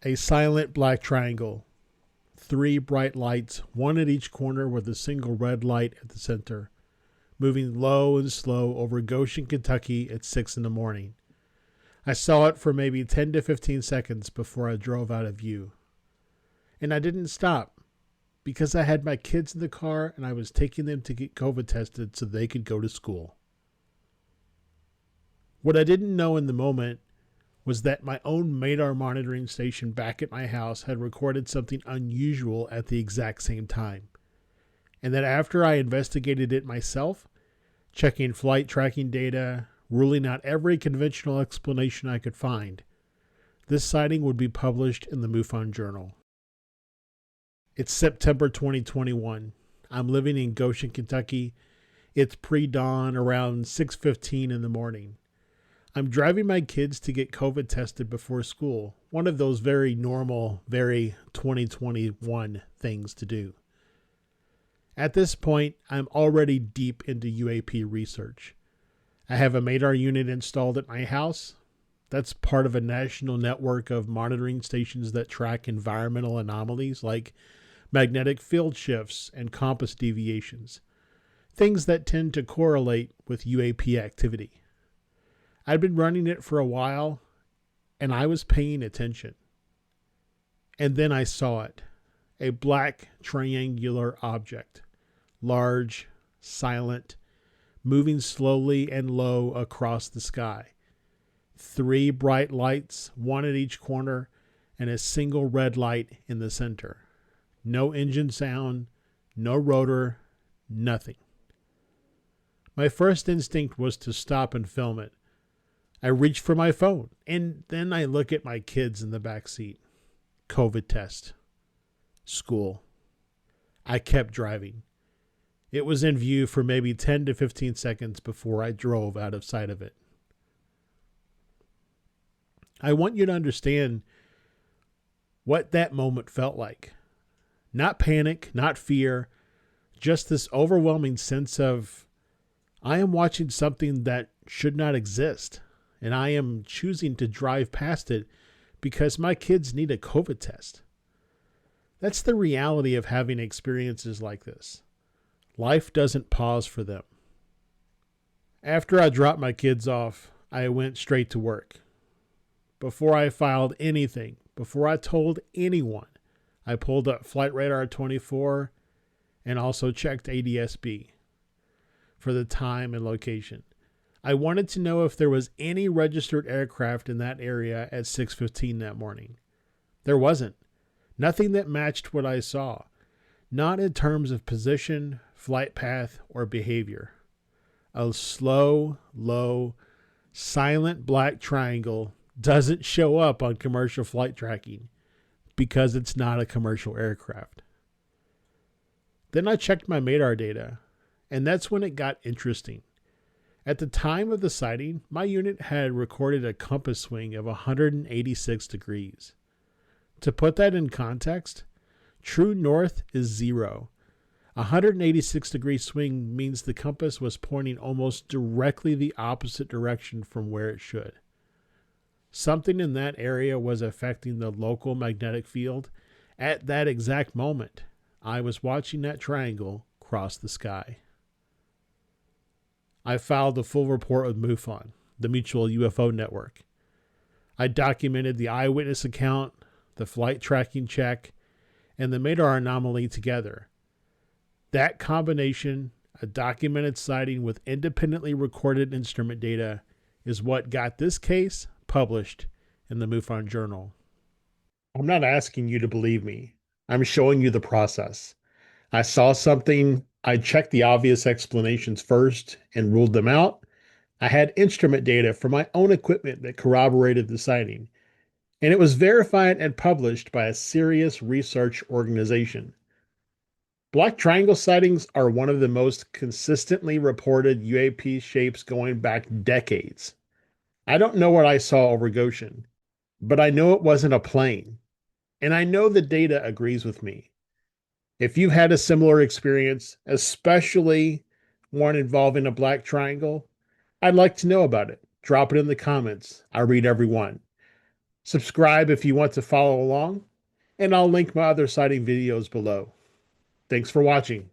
A silent black triangle. Three bright lights, one at each corner with a single red light at the center, moving low and slow over Goshen, Kentucky at 6 in the morning. I saw it for maybe 10 to 15 seconds before I drove out of view. And I didn't stop because I had my kids in the car and I was taking them to get COVID tested so they could go to school. What I didn't know in the moment was that my own MADAR monitoring station back at my house had recorded something unusual at the exact same time. And that after I investigated it myself, checking flight tracking data, ruling out every conventional explanation I could find, this sighting would be published in the MUFON Journal. It's September 2021. I'm living in Goshen, Kentucky. It's pre-dawn, around 6:15 in the morning. I'm driving my kids to get COVID tested before school, one of those very normal, very 2021 things to do. At this point, I'm already deep into UAP research. I have a MADAR unit installed at my house. That's part of a national network of monitoring stations that track environmental anomalies like magnetic field shifts and compass deviations, things that tend to correlate with UAP activity. I'd been running it for a while, and I was paying attention. And then I saw it, a black triangular object, large, silent, moving slowly and low across the sky. Three bright lights, one at each corner, and a single red light in the center. No engine sound, no rotor, nothing. My first instinct was to stop and film it. I reach for my phone, and then I look at my kids in the back seat. COVID test. School. I kept driving. It was in view for maybe 10 to 15 seconds before I drove out of sight of it. I want you to understand what that moment felt like. Not panic, not fear, just this overwhelming sense of, I am watching something that should not exist. And I am choosing to drive past it because my kids need a COVID test. That's the reality of having experiences like this. Life doesn't pause for them. After I dropped my kids off, I went straight to work. Before I filed anything, before I told anyone, I pulled up FlightRadar24 and also checked ADS-B for the time and location. I wanted to know if there was any registered aircraft in that area at 6:15 that morning. There wasn't. Nothing that matched what I saw. Not in terms of position, flight path, or behavior. A slow, low, silent black triangle doesn't show up on commercial flight tracking because it's not a commercial aircraft. Then I checked my MADAR data, and that's when it got interesting. At the time of the sighting, my unit had recorded a compass swing of 186 degrees. To put that in context, true north is 0. A 186-degree swing means the compass was pointing almost directly the opposite direction from where it should. Something in that area was affecting the local magnetic field. At that exact moment, I was watching that triangle cross the sky. I filed a full report with MUFON, the Mutual UFO Network. I documented the eyewitness account, the flight tracking check, and the MADAR anomaly together. That combination, a documented sighting with independently recorded instrument data, is what got this case published in the MUFON Journal. I'm not asking you to believe me. I'm showing you the process. I saw something, I checked the obvious explanations first and ruled them out. I had instrument data from my own equipment that corroborated the sighting, and it was verified and published by a serious research organization. Black triangle sightings are one of the most consistently reported UAP shapes going back decades. I don't know what I saw over Goshen, but I know it wasn't a plane, and I know the data agrees with me. If you've had a similar experience, especially one involving a black triangle, I'd like to know about it. Drop it in the comments. I read every one. Subscribe if you want to follow along, and I'll link my other sighting videos below. Thanks for watching.